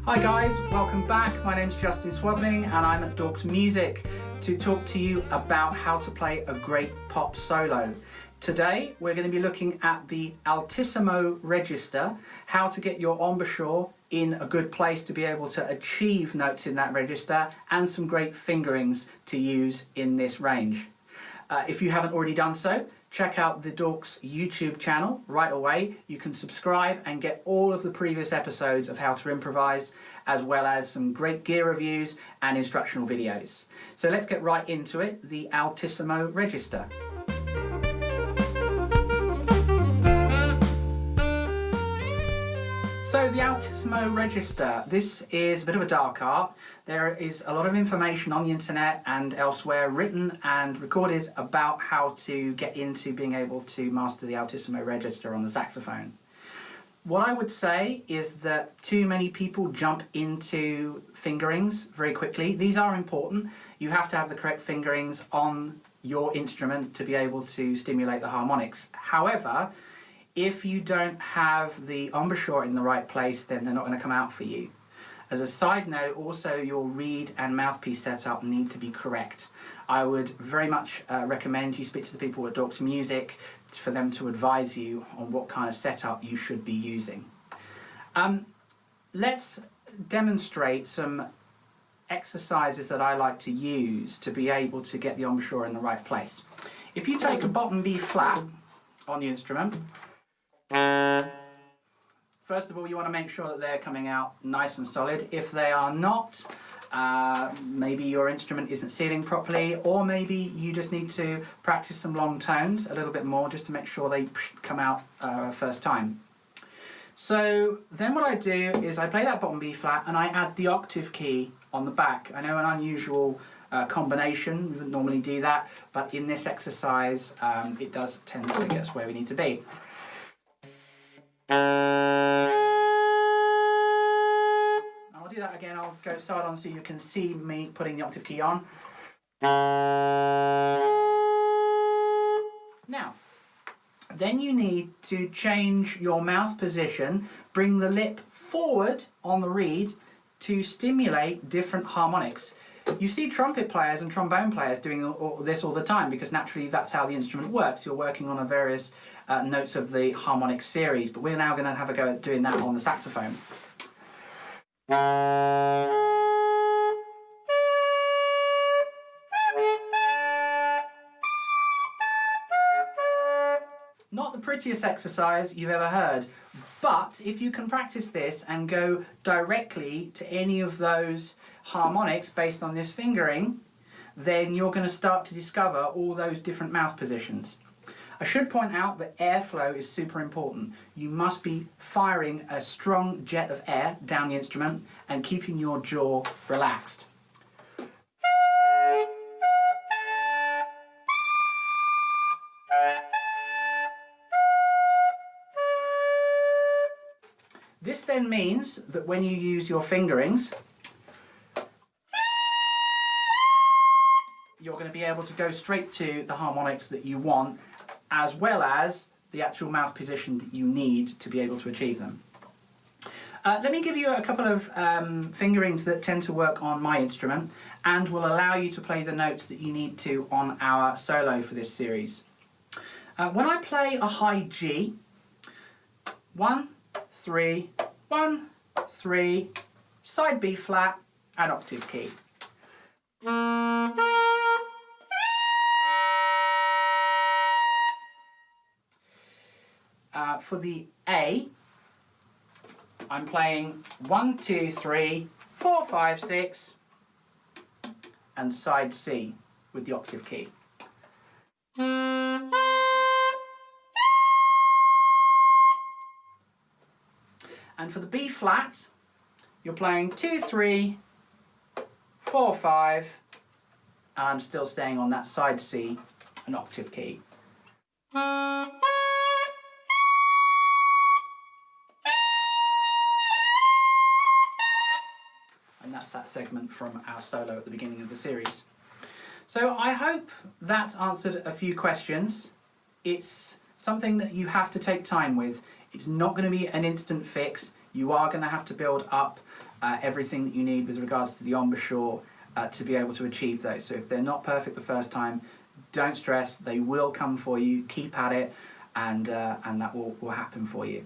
Hi guys, welcome back. My name's Justin Swadling and I'm at Dorks Music to talk to you about how to play a great pop solo. Today we're going to be looking at the Altissimo Register, how to get your embouchure in a good place to be able to achieve notes in that register, and some great fingerings to use in this range. If you haven't already done so, check out the Dorks YouTube channel right away. You can subscribe and get all of the previous episodes of how to improvise, as well as some great gear reviews and instructional videos. So let's get right into it, the Altissimo Register. So the Altissimo Register, this is a bit of a dark art. There is a lot of information on the internet and elsewhere written and recorded about how to get into being able to master the Altissimo Register on the saxophone. What I would say is that too many people jump into fingerings very quickly. These are important. You have to have the correct fingerings on your instrument to be able to stimulate the harmonics. However, if you don't have the embouchure in the right place, then they're not going to come out for you. As a side note, also your reed and mouthpiece setup need to be correct. I would very much recommend you speak to the people at Dorks Music for them to advise you on what kind of setup you should be using. Let's demonstrate some exercises that I like to use to be able to get the embouchure in the right place. If you take a bottom B flat on the instrument, first of all, you want to make sure that they're coming out nice and solid. If they are not, maybe your instrument isn't sealing properly, or maybe you just need to practice some long tones a little bit more just to make sure they come out first time. So then what I do is I play that bottom B flat and I add the octave key on the back. I know, an unusual combination, we wouldn't normally do that, but in this exercise it does tend to get us where we need to be. I'll do that again. I'll go side on so you can see me putting the octave key on. Now, then you need to change your mouth position, bring the lip forward on the reed to stimulate different harmonics. You see trumpet players and trombone players doing this all the time because naturally that's how the instrument works. You're working on a various notes of the harmonic series, but we're now going to have a go at doing that on the saxophone. Not the prettiest exercise you've ever heard, but if you can practice this and go directly to any of those harmonics based on this fingering, then you're going to start to discover all those different mouth positions. I should point out that airflow is super important. You must be firing a strong jet of air down the instrument and keeping your jaw relaxed. This then means that when you use your fingerings, you're going to be able to go straight to the harmonics that you want, as well as the actual mouth position that you need to be able to achieve them. Let me give you a couple of fingerings that tend to work on my instrument and will allow you to play the notes that you need to on our solo for this series. When I play a high G, 1, 3, 1, 3, side B flat, and octave key. For the A, I'm playing 1, 2, 3, 4, 5, 6, and side C with the octave key. And for the B flat, you're playing 2, 3, 4, 5, and I'm still staying on that side C, an octave key. And that's that segment from our solo at the beginning of the series. So I hope that's answered a few questions. It's something that you have to take time with. It's not going to be an instant fix. You are going to have to build up everything that you need with regards to the embouchure to be able to achieve those. So if they're not perfect the first time, don't stress, they will come for you. Keep at it, and that will happen for you.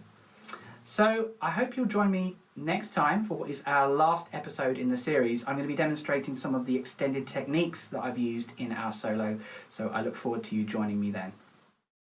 So I hope you'll join me next time for what is our last episode in the series. I'm going to be demonstrating some of the extended techniques that I've used in our solo, so I look forward to you joining me then.